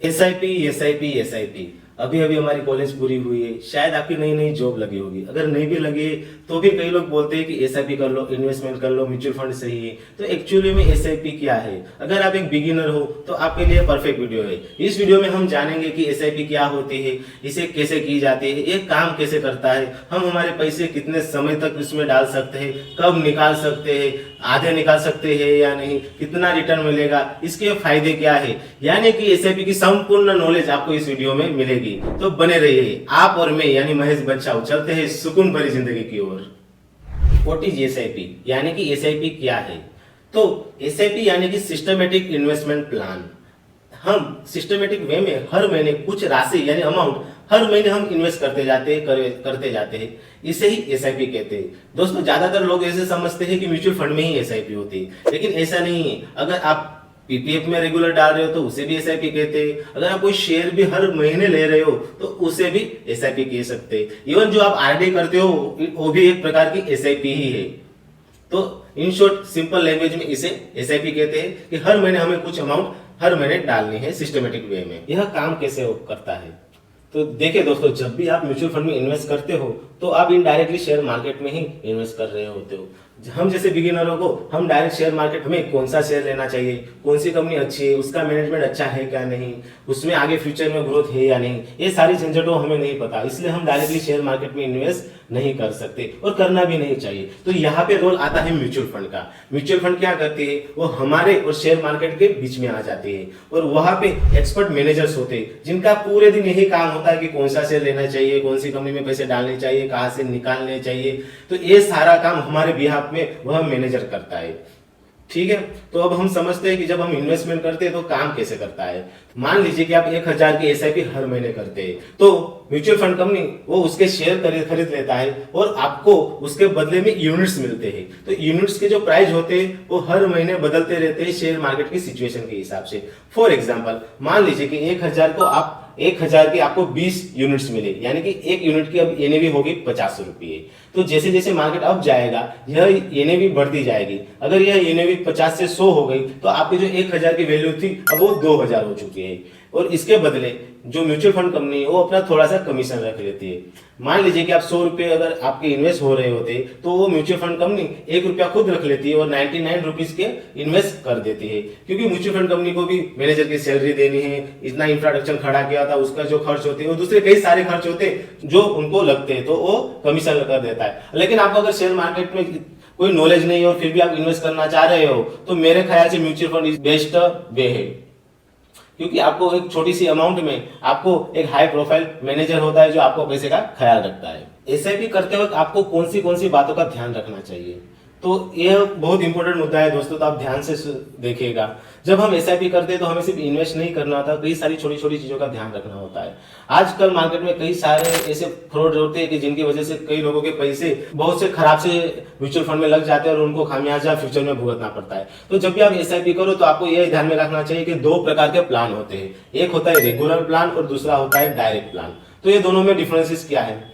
SIP अभी अभी हमारी कॉलेज पूरी हुई है। शायद आपकी नई नई जॉब लगी होगी, अगर नहीं भी लगी है तो भी कई लोग बोलते हैं कि एसआईपी कर लो, इन्वेस्टमेंट कर लो, म्यूचुअल फंड सही है। तो एक्चुअली में एसआईपी क्या है? अगर आप एक बिगिनर हो तो आपके लिए परफेक्ट वीडियो है। इस वीडियो में हम जानेंगे कि एसआईपी क्या होती है, इसे कैसे की जाती है, ये काम कैसे करता है, हम हमारे पैसे कितने समय तक इसमें डाल सकते हैं, कब निकाल सकते हैं, आधे निकाल सकते हैं या नहीं, कितना रिटर्न मिलेगा, इसके फायदे क्या है, यानी कि एसआईपी की संपूर्ण नॉलेज आपको इस वीडियो में मिलेगी। तो बने रहिए, आप और मैं यानी महेश बच्चाऊ चलते हैं सुकून भरी जिंदगी की ओर। व्हाट इज एसआईपी, यानी कि एसआईपी क्या है? तो एसआईपी यानी कि सिस्टमेटिक इन्वेस्टमेंट प्लान। हम सिस्टमेटिक वे में हर महीने कुछ राशि यानी अमाउंट हर महीने हम इन्वेस्ट करते जाते हैं, इसे ही एसआईपी कहते हैं। दोस्तों, ज्यादातर लोग ऐसे समझते हैं कि म्यूचुअल फंड में ही एसआईपी होती है, लेकिन ऐसा नहीं है। अगर आप पीपीएफ में रेगुलर डाल रहे हो तो उसे भी एसआईपी कहते हैं। अगर आप कोई शेयर भी हर महीने ले रहे हो तो उसे भी एसआईपी कह सकते हैं। इवन जो आप आरडी करते हो वो भी एक प्रकार की एसआईपी ही है। तो इन शॉर्ट सिंपल लैंग्वेज में इसे एसआईपी कहते हैं कि हर महीने हमें कुछ अमाउंट हर महीने डालनी है सिस्टमेटिक वे में। यह काम कैसे करता है? तो देखिए दोस्तों, जब भी आप म्यूचुअल फंड में इन्वेस्ट करते हो तो आप इनडायरेक्टली शेयर मार्केट में ही इन्वेस्ट कर रहे होते हो। हम जैसे बिगिनरों को हम डायरेक्ट शेयर मार्केट में कौन सा शेयर लेना चाहिए, कौन सी कंपनी अच्छी है, उसका मैनेजमेंट अच्छा है क्या नहीं, उसमें आगे फ्यूचर में ग्रोथ है या नहीं, ये सारी झंझटों हमें नहीं पता, इसलिए हम डायरेक्टली शेयर मार्केट में इन्वेस्ट नहीं कर सकते और करना भी नहीं चाहिए। तो यहाँ पे रोल आता है म्यूचुअल फंड का। म्यूचुअल फंड क्या करती है? वो हमारे और शेयर मार्केट के बीच में आ जाती है और वहां पे एक्सपर्ट मैनेजर्स होते हैं जिनका पूरे दिन यही काम होता है कि कौन सा शेयर लेना चाहिए, कौन सी कंपनी में पैसे डालने चाहिए, कहाँ से निकालने चाहिए। तो ये सारा काम हमारे बिहाफ में वह मैनेजर करता है। ठीक है, तो अब हम समझते हैं कि जब हम इन्वेस्टमेंट करते हैं तो काम कैसे करता है। मान लीजिए कि आप 1000 की एसआईपी हर महीने करते हैं, तो म्यूचुअल फंड कंपनी वो उसके शेयर खरीद लेता है और आपको उसके बदले में यूनिट्स मिलते हैं। तो यूनिट्स के जो प्राइस होते हैं वो हर महीने बदलते रहते हैं शेयर मार्केट की सिचुएशन के हिसाब से। फॉर एग्जाम्पल, मान लीजिए कि 1000 की आपको 20 यूनिट्स मिले, यानी कि एक यूनिट की अब एनएवी होगी 50 रुपये। तो जैसे जैसे मार्केट अप जाएगा यह एनएवी बढ़ती जाएगी। अगर यह एनएवी 50 से 100 हो गई तो आपकी जो 1000 की वैल्यू थी अब वो 2000 हो चुकी है। और इसके बदले जो म्यूचुअल फंड कंपनी है वो अपना थोड़ा सा कमीशन रख लेती है। मान लीजिए कि आप 100 रुपये अगर आपके इन्वेस्ट हो रहे होते तो वो म्यूचुअल फंड कंपनी 1 रुपया खुद रख लेती है और 99 रुपीज के इन्वेस्ट कर देती है, क्योंकि म्यूचुअल फंड कंपनी को भी मैनेजर की सैलरी देनी है, इतना इंफ्रास्ट्रक्चर खड़ा किया था उसका जो खर्च होते हैं और दूसरे कई सारे खर्च होते हैं जो उनको लगते हैं, तो वो कमीशन कर देता है। लेकिन आपको अगर शेयर मार्केट में कोई नॉलेज नहीं है और फिर भी आप इन्वेस्ट करना चाह रहे हो तो मेरे ख्याल से म्यूचुअल फंड बेस्ट वे है, क्योंकि आपको एक छोटी सी अमाउंट में आपको एक हाई प्रोफाइल मैनेजर होता है जो आपको पैसे का ख्याल रखता है। एसआईपी करते वक्त आपको कौन सी बातों का ध्यान रखना चाहिए, तो यह बहुत इंपॉर्टेंट मुद्दा है दोस्तों। तो आप ध्यान से देखिएगा, जब हम एसआईपी करते हैं तो हमें सिर्फ इन्वेस्ट नहीं करना होता, कई सारी छोटी छोटी चीजों का ध्यान रखना होता है। आजकल मार्केट में कई सारे ऐसे फ्रॉड होते हैं कि जिनकी वजह से कई लोगों के पैसे बहुत से खराब से म्यूचुअल फंड में लग जाते हैं और उनको खामियाजा फ्यूचर में भुगतना पड़ता है। तो जब भी आप एसआईपी करो तो आपको यह ध्यान में रखना चाहिए कि 2 प्रकार के प्लान होते हैं, एक होता है रेगुलर प्लान और दूसरा होता है डायरेक्ट प्लान। तो ये दोनों में डिफरेंसेस क्या है?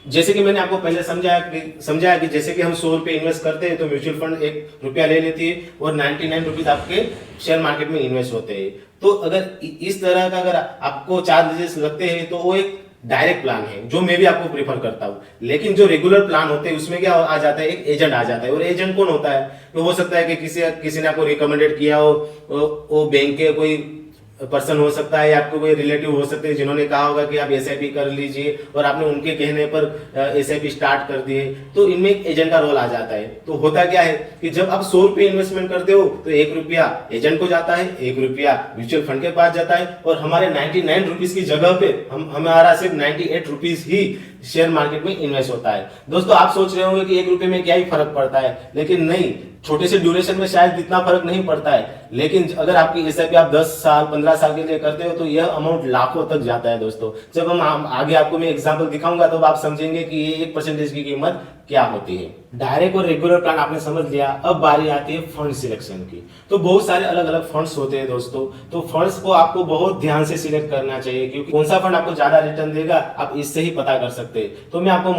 जैसे कि मैंने आपको पहले समझाया कि जैसे कि हम 100 रुपये इन्वेस्ट करते हैं तो म्यूचुअल फंड 1 रुपया ले लेती है और 99 रुपीज आपके शेयर मार्केट में इन्वेस्ट होते हैं। तो अगर इस तरह का अगर आपको चार्जेस लगते हैं तो वो एक डायरेक्ट प्लान है जो मैं भी आपको प्रीफर करता हूँ। लेकिन जो रेगुलर प्लान होते हैं उसमें क्या आ जाता है, एक एजेंट आ जाता है। और एजेंट कौन होता है? तो हो सकता है कि किसी ने आपको रिकमेंडेड किया हो, वो बैंक के कोई पर्सन हो सकता है या आपको कोई रिलेटिव हो सकते हैं जिन्होंने कहा होगा कि आप एसआईपी कर लीजिए और आपने उनके कहने पर एसआईपी स्टार्ट कर दिए, तो इनमें एक एजेंट का रोल आ जाता है। तो होता क्या है कि जब आप 100 रुपये इन्वेस्टमेंट करते हो तो 1 रुपया एजेंट को जाता है, 1 रुपया म्यूचुअल फंड के पास जाता है और हमारे 99 रुपीज की जगह पे हमारा सिर्फ 98 रुपीज ही शेयर मार्केट में इन्वेस्ट होता है। दोस्तों, आप सोच रहे होंगे कि 1 रुपये में क्या ही फर्क पड़ता है, लेकिन नहीं, छोटे से ड्यूरेशन में शायद इतना फर्क नहीं पड़ता है। लेकिन अगर आपकी एसआईपी आप 10 साल 15 साल के लिए करते हो तो यह अमाउंट लाखों तक जाता है दोस्तों। जब हम आगे आपको मैं एग्जांपल दिखाऊंगा तो आप समझेंगे कि ये 1% की कीमत क्या होती है। डायरेक्ट और रेगुलर प्लान आपने समझ लिया, अब बारी आती है फंड सिलेक्शन की। तो बहुत सारे अलग अलग फंड्स होते हैं दोस्तों, तो फंड्स को आपको बहुत ध्यान से सिलेक्ट करना चाहिए, क्योंकि कौन सा फंड आपको ज्यादा रिटर्न देगा आप इससे ही पता कर सकते हैं। तो मैं आपको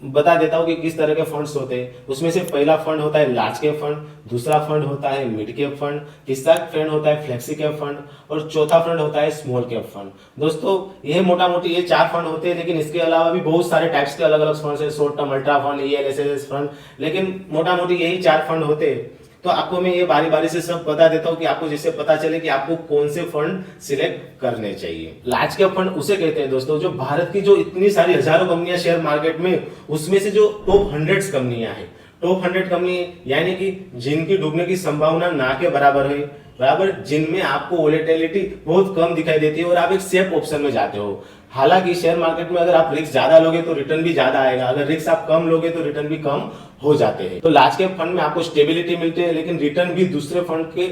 बता देता हूँ कि किस तरह के फंड्स होते हैं। उसमें से पहला फंड होता है लार्ज कैप फंड, दूसरा फंड होता है मिड कैप फंड, तीसरा फंड होता है फ्लेक्सी कैप फंड और चौथा फंड होता है स्मॉल कैप फंड। दोस्तों ये मोटा मोटी ये 4 फंड होते हैं, लेकिन इसके अलावा भी बहुत सारे टाइप्स के अलग अलग फंड है, short term ultra fund, ELSS fund, लेकिन मोटा मोटी यही 4 फंड होते हैं। तो आपको मैं ये बारी बारी से सब बता देता हूँ कि आपको जिससे पता चले कि आपको कौन से फंड सिलेक्ट करने चाहिए। लार्ज कैप फंड उसे कहते हैं दोस्तों जो भारत की जो इतनी सारी हजारों कंपनियां शेयर मार्केट में, उसमें से जो टॉप 100 कंपनियां हैं, टॉप 100 कंपनी यानी कि जिनकी डूबने की संभावना ना के बराबर है, बराबर जिनमें आपको वोलेटिलिटी बहुत कम दिखाई देती है और आप एक सेफ ऑप्शन में जाते हो। हालांकि शेयर मार्केट में अगर आप रिस्क ज्यादा लोगे तो रिटर्न भी ज्यादा आएगा, अगर रिस्क आप कम लोगे तो रिटर्न भी कम हो जाते हैं। तो लार्ज कैप फंड में आपको स्टेबिलिटी मिलती है, लेकिन रिटर्न भी दूसरे फंड के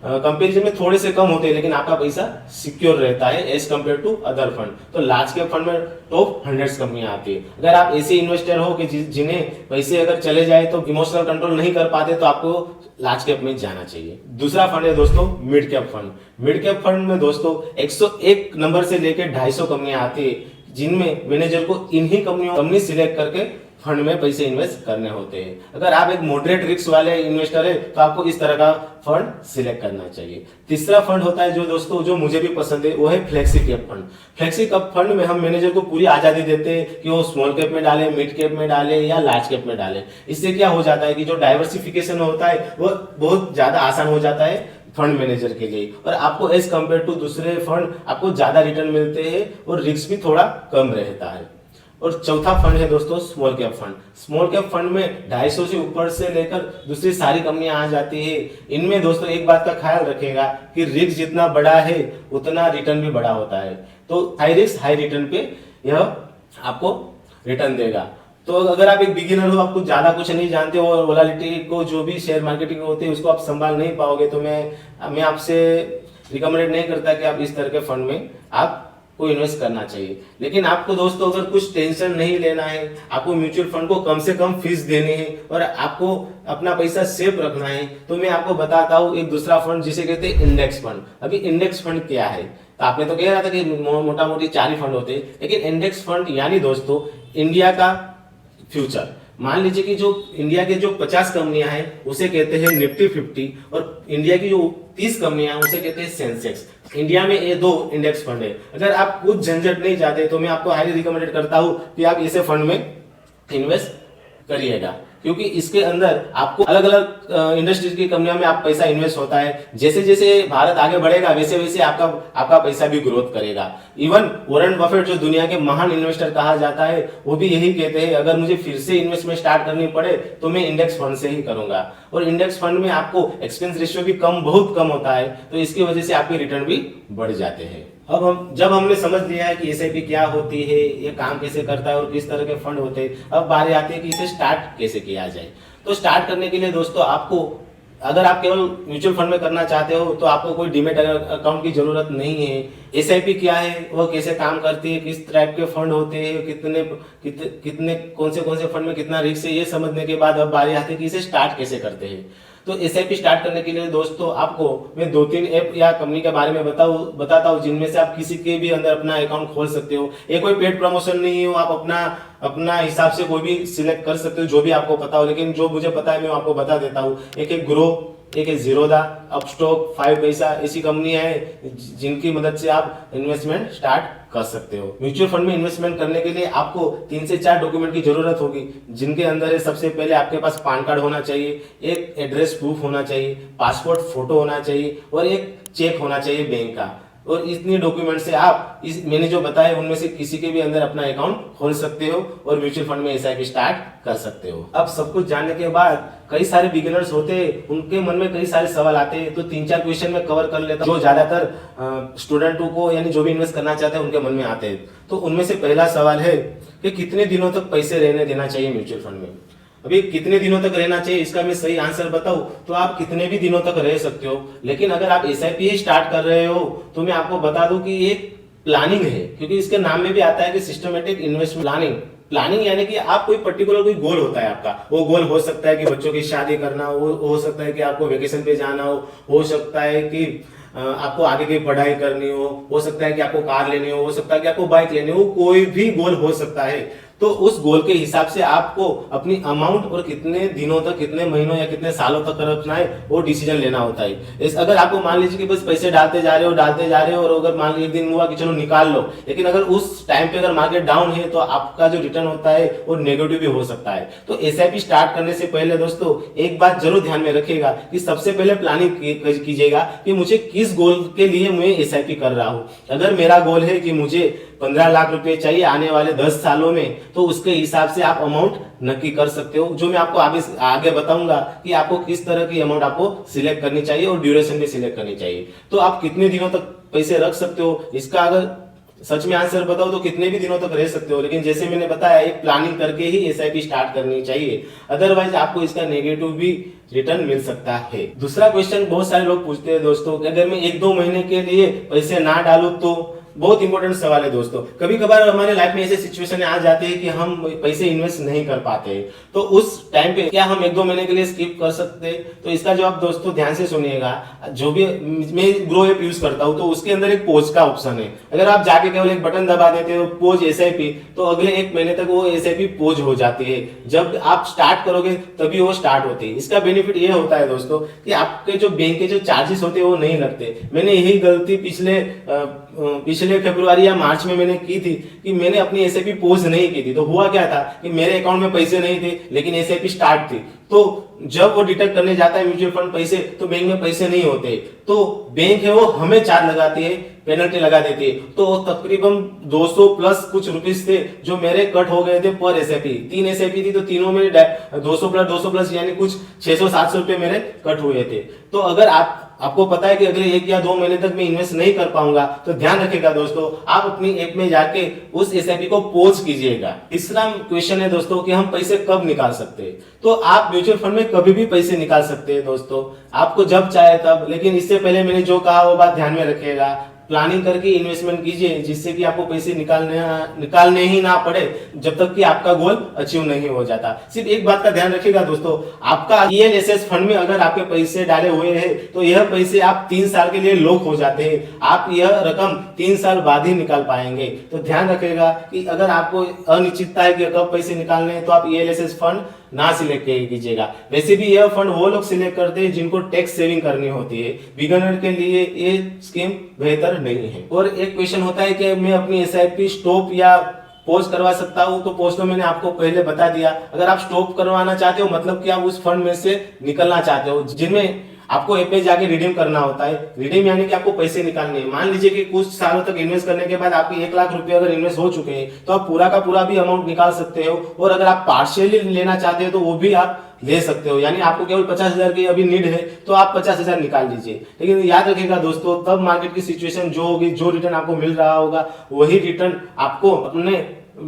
कंपेरिजन में थोड़े से कम होते हैं, लेकिन आपका पैसा सिक्योर रहता है as compare to other fund. तो लार्ज कैप फंड में टॉप 100 कंपनियां आती है। अगर आप ऐसे इन्वेस्टर हो कि जिन्हें पैसे अगर चले जाए तो इमोशनल कंट्रोल नहीं कर पाते, तो आपको लार्ज कैप में जाना चाहिए। दूसरा फंड है दोस्तों mid cap fund. Mid cap fund में दोस्तों 101 नंबर से लेकर 250 कंपनियां आती है, जिनमें मैनेजर को इन्हीं कंपनी सिलेक्ट करके फंड में पैसे इन्वेस्ट करने होते हैं। अगर आप एक मॉडरेट रिस्क वाले इन्वेस्टर है तो आपको इस तरह का फंड सिलेक्ट करना चाहिए। तीसरा फंड होता है जो दोस्तों जो मुझे भी पसंद है, वो है flexi cap fund. Flexi cap fund में हम मैनेजर को पूरी आजादी देते हैं कि वो स्मॉल कैप में डाले, मिड कैप में डाले या लार्ज कैप में डाले। इससे क्या हो जाता है कि जो डाइवर्सिफिकेशन होता है वो बहुत ज्यादा आसान हो जाता है फंड मैनेजर के लिए, और आपको एज कम्पेयर टू दूसरे फंड आपको ज्यादा रिटर्न मिलते हैं और रिस्क भी थोड़ा कम रहता है। और चौथा फंड है दोस्तों small cap fund. Small cap fund में 250 से ऊपर से लेकर दूसरी सारी कंपनियां आ जाती है। इनमें दोस्तों एक बात का ख्याल रखेगा कि रिस्क जितना बड़ा है उतना रिटर्न भी बड़ा होता है। तो हाई रिस्क हाई रिटर्न पे यह आपको रिटर्न देगा। तो अगर आप एक बिगिनर हो, आपको ज्यादा कुछ नहीं जानते हो और वोलेटिलिटी को जो भी शेयर मार्केटिंग होती है उसको आप संभाल नहीं पाओगे, तो मैं आपसे रिकमेंड नहीं करता कि आप इस तरह के फंड में आप को इन्वेस्ट करना चाहिए। लेकिन आपको दोस्तों अगर कुछ टेंशन नहीं लेना है, आपको म्यूचुअल फंड को कम से कम फीस देनी है और आपको अपना पैसा सेफ रखना है, तो मैं आपको बताता हूँ एक दूसरा फंड जिसे कहते हैं इंडेक्स फंड। अभी इंडेक्स फंड क्या है? तो आपने तो कह रहा था कि मोटा मोटी 4 ही फंड होते हैं, लेकिन इंडेक्स फंड यानी दोस्तों इंडिया का फ्यूचर। मान लीजिए कि जो इंडिया के जो 50 कंपनियां हैं उसे कहते हैं निफ्टी 50, और इंडिया की जो 30 कंपनियां हैं उसे कहते हैं सेंसेक्स। इंडिया में ये 2 इंडेक्स फंड है। अगर आप कुछ झंझट नहीं चाहते तो मैं आपको हाईली रिकमेंडेड करता हूं कि आप इसे फंड में इन्वेस्ट करिएगा, क्योंकि इसके अंदर आपको अलग अलग इंडस्ट्रीज की कंपनियों में आप पैसा इन्वेस्ट होता है। जैसे जैसे भारत आगे बढ़ेगा वैसे वैसे आपका पैसा भी ग्रोथ करेगा। इवन वॉरेन बफेट जो दुनिया के महान इन्वेस्टर कहा जाता है, वो भी यही कहते हैं अगर मुझे फिर से इन्वेस्टमेंट स्टार्ट करनी पड़े तो मैं इंडेक्स फंड से ही करूंगा। और इंडेक्स फंड में आपको एक्सपेंस रेशियो भी बहुत कम होता है, तो इसकी वजह से आपके रिटर्न भी बढ़ जाते हैं। अब जब हमने समझ लिया है कि एसआईपी क्या होती है, ये काम कैसे करता है और किस तरह के फंड होते हैं, अब बारी आती है कि इसे स्टार्ट कैसे किया जाए। तो स्टार्ट करने के लिए दोस्तों आपको, अगर आप केवल म्यूचुअल फंड में करना चाहते हो तो आपको कोई डीमेट अकाउंट की जरूरत नहीं है। एसआईपी क्या है, वह कैसे काम करती है, किस टाइप के फंड होते हैं, कितने कौन से फंड में कितना रिस्क है, ये समझने के बाद अब बारी आती है कि इसे स्टार्ट कैसे करते हैं। तो एसआईपी स्टार्ट करने के लिए दोस्तों आपको मैं 2-3 ऐप या कंपनी के बारे में बताता हूँ जिनमें से आप किसी के भी अंदर अपना अकाउंट खोल सकते हो। ये कोई पेड प्रमोशन नहीं हो, आप अपना हिसाब से कोई भी सिलेक्ट कर सकते हो जो भी आपको पता हो, लेकिन जो मुझे पता है मैं आपको बता देता हूँ। एक है ग्रो, एक है जीरोधा, अपस्टॉक, 5 पैसा, ऐसी कंपनियां हैं जिनकी मदद से आप इन्वेस्टमेंट स्टार्ट कर सकते हो। म्यूचुअल फंड में इन्वेस्टमेंट करने के लिए आपको 3 से 4 डॉक्यूमेंट की जरूरत होगी, जिनके अंदर है सबसे पहले आपके पास पैन कार्ड होना चाहिए, एक एड्रेस प्रूफ होना चाहिए, पासपोर्ट फोटो होना चाहिए और एक चेक होना चाहिए बैंक का। और इतनी डॉक्यूमेंट से आप मैंने जो बताया उनमें से किसी के भी अंदर अपना अकाउंट खोल सकते हो और म्यूचुअल फंड में एसआईपी स्टार्ट कर सकते हो। अब सब कुछ जानने के बाद कई सारे बिगिनर्स होते हैं, उनके मन में कई सारे सवाल आते हैं, तो 3-4 क्वेश्चन में कवर कर लेता हूं जो ज्यादातर स्टूडेंटों को यानी जो भी इन्वेस्ट करना चाहते हैं उनके मन में आते हैं। तो उनमें से पहला सवाल है कि कितने दिनों तक पैसे रहने देना चाहिए म्यूचुअल फंड में। अभी कितने दिनों तक रहना चाहिए इसका मैं सही आंसर बताऊं तो आप कितने भी दिनों तक रह सकते हो, लेकिन अगर आप एसआईपी ही स्टार्ट कर रहे हो तो मैं आपको बता दूं कि एक प्लानिंग है, क्योंकि इसके नाम में भी आता है कि सिस्टमेटिक इन्वेस्टमेंट प्लानिंग यानी कि आप कोई पर्टिकुलर कोई गोल होता है आपका। वो गोल हो सकता है कि बच्चों की शादी करना हो सकता है कि आपको वेकेशन पे जाना हो सकता है कि आपको आगे की पढ़ाई करनी हो सकता है कि आपको कार लेनी हो सकता है कि आपको बाइक लेनी हो, कोई भी गोल हो सकता है। तो उस गोल के हिसाब से आपको अपनी अमाउंट और कितने दिनों तक, कितने महीनों या कितने सालों तक रखना है वो डिसीजन लेना होता है। अगर आपको मान लीजिए कि बस पैसे डालते जा रहे हो और अगर मान लीजिए एक दिन हुआ कि चलो निकाल लो, लेकिन अगर उस टाइम पे अगर मार्केट डाउन है तो आपका जो रिटर्न होता है वो नेगेटिव भी हो सकता है। तो एसआईपी स्टार्ट करने से पहले दोस्तों एक बात जरूर ध्यान में रखिएगा कि सबसे पहले प्लानिंग कीजिएगा कि मुझे किस गोल के लिए मैं एसआईपी कर रहा हूं। अगर मेरा गोल है कि मुझे 15 लाख रुपए चाहिए आने वाले 10 सालों में, तो उसके हिसाब से आप अमाउंट नक्की कर सकते हो, जो मैं आपको आगे बताऊंगा कि आपको किस तरह की अमाउंट आपको सिलेक्ट करनी चाहिए और ड्यूरेशन भी सिलेक्ट करनी चाहिए। तो आप कितने दिनों तक पैसे रख सकते हो, इसका अगर सच में आंसर बताओ तो कितने भी दिनों तक रह सकते हो, लेकिन जैसे मैंने बताया एक प्लानिंग करके ही एसआईपी स्टार्ट करनी चाहिए, अदरवाइज आपको इसका नेगेटिव भी रिटर्न मिल सकता है। दूसरा क्वेश्चन बहुत सारे लोग पूछते हैं दोस्तों कि अगर मैं 1-2 महीने के लिए पैसे ना डालूं तो, बहुत इंपॉर्टेंट सवाल है दोस्तों। कभी कभार हमारे लाइफ में ऐसे सिचुएशन आ जाते हैं कि हम पैसे इन्वेस्ट नहीं कर पाते, तो उस टाइम पे क्या हम 1-2 महीने के लिए स्किप कर सकते हैं? तो इसका जवाब दोस्तों ध्यान से सुनिएगा। जो भी मैं ग्रो ऐप यूज करता हूं तो उसके अंदर एक पोज का ऑप्शन है। अगर आप जाके केवल एक बटन दबा देते हो पोज एसआईपी, तो अगले 1 महीने तक वो एसआईपी पोज हो जाती है। जब आप स्टार्ट करोगे तभी वो स्टार्ट होती है। इसका बेनिफिट ये होता है दोस्तों कि आपके जो बैंक के जो चार्जेस होते हैं वो नहीं लगते। मैंने यही गलती पिछले फरवरी या मार्च में मैंने की थी कि मैंने अपनी एसआईपी पोज नहीं की थी। तो हुआ क्या था कि मेरे अकाउंट में पैसे नहीं थे लेकिन एसआईपी स्टार्ट थी, तो जब वो डिटेक्ट करने जाता है म्यूचुअल फंड पैसे, तो बैंक में पैसे नहीं होते, तो बैंक है वो हमें चार्ज लगाती है, पेनल्टी लगा देती है। तो तकरीबन 200 प्लस कुछ रुपीस थे जो मेरे कट हो गए थे पर एसआईपी। 3 एसआईपी थी तो तीनों में 200 प्लस यानी कुछ 600-700 रुपए मेरे कट हुए थे। तो अगर आपको पता है कि अगले 1 या 2 महीने तक मैं इन्वेस्ट नहीं कर पाऊंगा, तो ध्यान रखिएगा दोस्तों, आप अपनी ऐप में जाके उस एसआईपी को पॉज कीजिएगा। तीसरा क्वेश्चन है दोस्तों कि हम पैसे कब निकाल सकते हैं। तो आप म्यूचुअल फंड में कभी भी पैसे निकाल सकते हैं दोस्तों, आपको जब चाहे तब। लेकिन इससे पहले मैंने जो कहा वो बात ध्यान में रखिएगा, प्लानिंग करके इन्वेस्टमेंट कीजिए जिससे कि आपको पैसे निकालने ही ना पड़े जब तक कि आपका गोल अचीव नहीं हो जाता। सिर्फ एक बात का ध्यान रखिएगा दोस्तों, आपका ईएलएसएस फंड में अगर आपके पैसे डाले हुए हैं तो यह पैसे आप 3 साल के लिए लॉक हो जाते हैं। आप यह रकम 3 साल बाद ही निकाल पाएंगे। तो ध्यान रखिएगा कि अगर आपको अनिश्चितता है कि कब पैसे निकालने हैं तो आप ईएलएसएस फंड ना सिलेक्ट कीजिएगा। वैसे भी यह फंड वो लोग सिलेक्ट करते हैं जिनको टैक्स सेविंग करनी होती है। बिगिनर के लिए ये स्कीम बेहतर नहीं है। और एक क्वेश्चन होता है कि मैं अपनी एसआईपी स्टॉप या पॉज करवा सकता हूं, तो पॉज तो मैंने आपको पहले बता दिया। अगर आप स्टॉप करवाना चाहते हो मतलब कि आप उस फंड में से निकलना चाहते हो जिनमें आपको ऐप पे जाके रिडीम करना होता है। रिडीम यानी कि आपको पैसे निकालने हैं। मान लीजिए कि कुछ सालों तक इन्वेस्ट करने के बाद आपके 1 लाख रुपए अगर इन्वेस्ट हो चुके हैं तो आप पूरा का पूरा भी अमाउंट निकाल सकते हो, और अगर आप पार्शियली लेना चाहते हो तो वो भी आप ले सकते हो। यानी आपको केवल 50,000 की अभी नीड है तो आप 50,000 निकाल लीजिए। लेकिन याद रखिएगा दोस्तों, तब मार्केट की सिचुएशन जो होगी, जो रिटर्न आपको मिल रहा होगा वही रिटर्न आपको अपने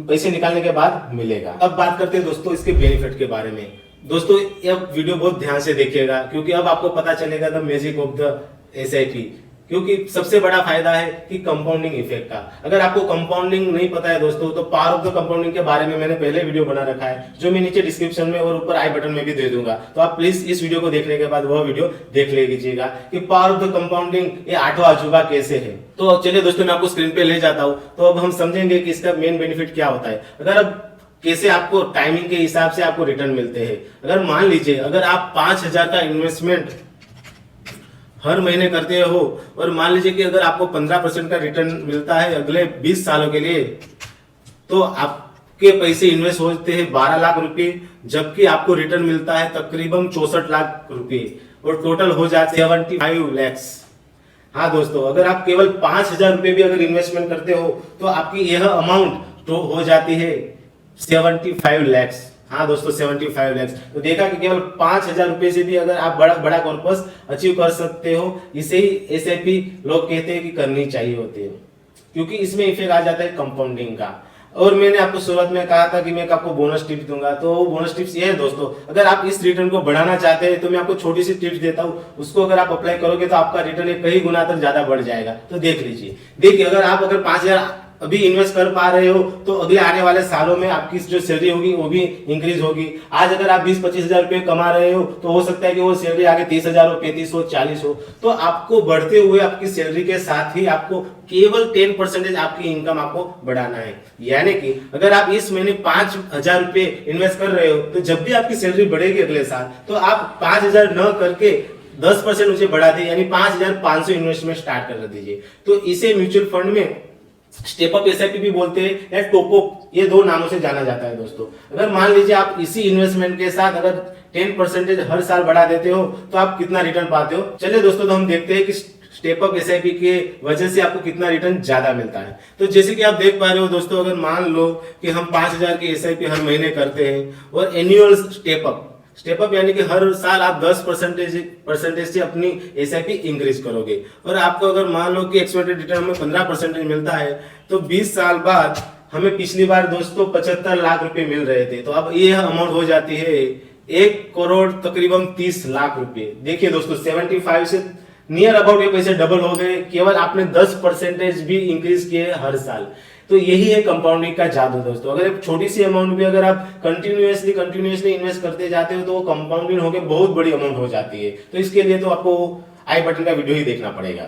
पैसे निकालने के बाद मिलेगा। अब बात करते हैं दोस्तों इसके बेनिफिट के बारे में। दोस्तों ये वीडियो बहुत ध्यान से देखिएगा क्योंकि अब आपको पता चलेगा the magic of the SIP. क्योंकि सबसे बड़ा फायदा है कि कंपाउंडिंग इफेक्ट का। अगर आपको कंपाउंडिंग नहीं पता है दोस्तों तो पावर ऑफ द कंपाउंडिंग के बारे में मैंने पहले वीडियो बना रखा है जो मैं नीचे डिस्क्रिप्शन में और ऊपर आई बटन में भी दे दूंगा। तो आप प्लीज इस वीडियो को देखने के बाद वह वीडियो देख लीजिएगा कि पावर ऑफ द कंपाउंडिंग ये 8वां अजूबा कैसे है। तो चलिए दोस्तों मैं आपको स्क्रीन पे ले जाता हूँ। तो अब हम समझेंगे कि इसका मेन बेनिफिट क्या होता है। अगर अब कैसे आपको टाइमिंग के हिसाब से आपको रिटर्न मिलते हैं। अगर मान लीजिए अगर आप 5,000 का इन्वेस्टमेंट हर महीने करते हो और मान लीजिए कि अगर आपको 15% का रिटर्न मिलता है अगले 20 सालों के लिए, तो आपके पैसे इन्वेस्ट होते हैं 12 लाख रुपए, जबकि आपको रिटर्न मिलता है तकरीबन 64 लाख रुपए और टोटल हो जाते 75 लैक्स। हाँ दोस्तों, अगर आप केवल 5,000 रुपए भी अगर इन्वेस्टमेंट करते हो तो आपकी यह अमाउंट तो हो जाती है 75 लैक्स। हाँ दोस्तों 75 लैक्स। तो देखा कि केवल 5,000 रुपए से भी अगर आप बड़ा कॉर्पस अचीव कर सकते हो। इसे ही एसआईपी लोग कहते हैं कि करनी चाहिए होती है क्योंकि इसमें इफेक्ट आ जाता है कंपाउंडिंग का। और मैंने आपको शुरुआत में कहा था कि मैं आपको बोनस टिप्स दूंगा, तो बोनस टिप्स ये है दोस्तों, अगर आप इस रिटर्न को बढ़ाना चाहते हैं तो मैं आपको छोटी सी टिप्स देता हूँ, उसको अगर आप अप्लाई करोगे तो आपका रिटर्न कई गुना तक ज्यादा बढ़ जाएगा। तो देख लीजिए। देखिए अगर 5,000 अभी इन्वेस्ट कर पा रहे हो तो अगले आने वाले सालों में आपकी जो सैलरी होगी वो भी इंक्रीज होगी। आज अगर आप 20-25 हजार रुपये कमा रहे हो तो हो सकता है कि वो सैलरी आगे 30,000 हो, 35 हो, 40 हो। तो आपको बढ़ते हुए आपकी सैलरी के साथ ही आपको केवल 10% आपकी इनकम आपको बढ़ाना है। यानी कि अगर आप इस महीने 5,000 रुपये इन्वेस्ट कर रहे हो तो जब भी आपकी सैलरी बढ़ेगी अगले साल तो आप 5,000 न करके 10% उसे बढ़ा दे, यानी 5,500 इन्वेस्टमेंट स्टार्ट कर दीजिए। तो इसे म्यूचुअल फंड में स्टेप अप एसआईपी भी बोलते हैं या टॉप अप, ये दो नामों से जाना जाता है दोस्तों। अगर मान लीजिए आप इसी इन्वेस्टमेंट के साथ अगर 10% हर साल बढ़ा देते हो तो आप कितना रिटर्न पाते हो। चलिए दोस्तों, तो हम देखते हैं कि स्टेप अप एसआईपी के वजह से आपको कितना रिटर्न ज्यादा मिलता है। तो जैसे कि आप देख पा रहे हो दोस्तों, अगर मान लो कि हम 5,000 की एसआईपी हर महीने करते हैं और एनुअल स्टेप अप यानी कि हर साल आप 10% से अपनी एसआईपी इंक्रीज करोगे और आपको अगर मान लो कि एक्सपेक्टेड रिटर्न में 15% मिलता है तो 20 साल बाद हमें पिछली बार दोस्तों 75 लाख रुपए मिल रहे थे, तो अब ये अमाउंट हो जाती है 1 करोड़ तकरीबन 30 लाख रुपए। देखिए दोस्तों, 75 से नियर अबाउट ये पैसे डबल हो गए, केवल आपने 10% भी इंक्रीज किए हर साल। तो यही है कंपाउंडिंग का जादू दोस्तों। अगर एक छोटी सी अमाउंट भी अगर आप कंटिन्यूअसली इन्वेस्ट करते जाते हो तो वो कंपाउंडिंग होकर बहुत बड़ी अमाउंट हो जाती है। तो इसके लिए तो आपको आई बटन का वीडियो ही देखना पड़ेगा।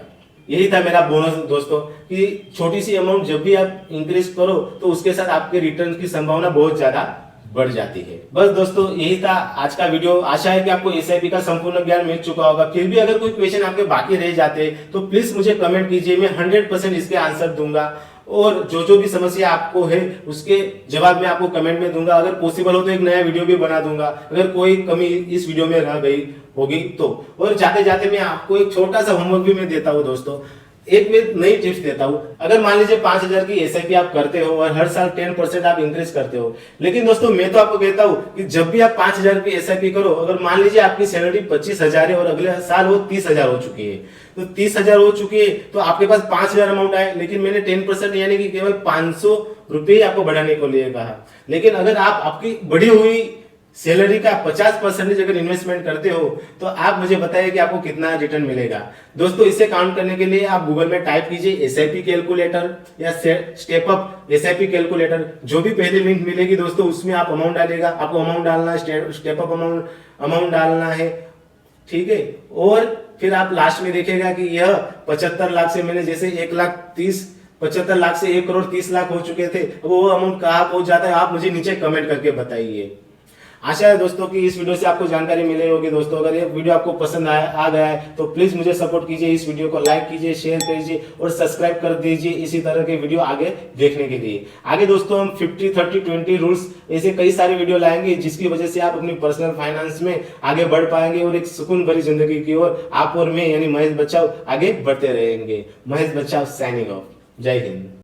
यही था मेरा बोनस दोस्तों कि छोटी सी अमाउंट जब भी आप इंक्रीज करो तो उसके साथ आपके रिटर्न की संभावना बहुत ज्यादा बढ़ जाती है। बस दोस्तों, यही था आज का वीडियो। आशा है कि आपको एसआईपी का संपूर्ण ज्ञान मिल चुका होगा। फिर भी अगर कोई क्वेश्चन आपके बाकी रह जाते तो प्लीज मुझे कमेंट कीजिए, मैं 100% इसके आंसर दूंगा और जो भी समस्या आपको है उसके जवाब मैं आपको कमेंट में दूंगा। अगर पॉसिबल हो तो एक नया वीडियो भी बना दूंगा अगर कोई कमी इस वीडियो में रह गई होगी तो। और जाते जाते मैं आपको एक छोटा सा होमवर्क भी मैं देता हूँ दोस्तों, एक मैं नई टिप्स देता हूँ। अगर मान लीजिए 5,000 की एसआईपी आप करते हो और हर साल 10% आप इंक्रीज करते हो, लेकिन दोस्तों मैं तो आपको कहता हूँ कि जब भी आप 5,000 की एसआईपी करो, अगर मान लीजिए आपकी सैलरी 25,000 है और अगले साल वो 30,000 हो चुकी है, तो 30,000 हो चुकी है तो आपके पास 5,000 अमाउंट आए, लेकिन मैंने 10% यानी कि केवल 500 रुपये आपको बढ़ाने को लिए कहा। लेकिन अगर आप आपकी बढ़ी हुई सैलरी का 50% अगर इन्वेस्टमेंट करते हो तो आप मुझे बताइए कि आपको कितना रिटर्न मिलेगा। दोस्तों, इसे काउंट करने के लिए आप गूगल में टाइप कीजिए एसआईपी कैलकुलेटर या स्टेप अप एसआईपी कैलकुलेटर। जो भी पहली लिंक मिलेगी दोस्तों उसमें आप अमाउंट डालेगा, आपको अमाउंट डालना है, स्टेप अप अमाउंट डालना है, ठीक है। और फिर आप लास्ट में देखेगा कि यह 75 लाख से मैंने जैसे 75 लाख से 1 करोड़ 30 लाख हो चुके थे, वो अमाउंट कहाँ पहुंच जाता है आप मुझे नीचे कमेंट करके बताइए। आशा है दोस्तों कि इस वीडियो से आपको जानकारी मिली होगी। दोस्तों, अगर ये वीडियो आपको पसंद आ गया है तो प्लीज मुझे सपोर्ट कीजिए, इस वीडियो को लाइक कीजिए, शेयर कीजिए और सब्सक्राइब कर दीजिए इसी तरह के वीडियो आगे देखने के लिए। आगे दोस्तों हम 50-30-20 रूल्स ऐसे कई सारे वीडियो लाएंगे जिसकी वजह से आप अपनी पर्सनल फाइनेंस में आगे बढ़ पाएंगे और एक सुकून भरी जिंदगी की ओर आप और मैं यानी महेश बच्चाव आगे बढ़ते रहेंगे। महेश बच्चाव साइनिंग ऑफ। जय हिंद।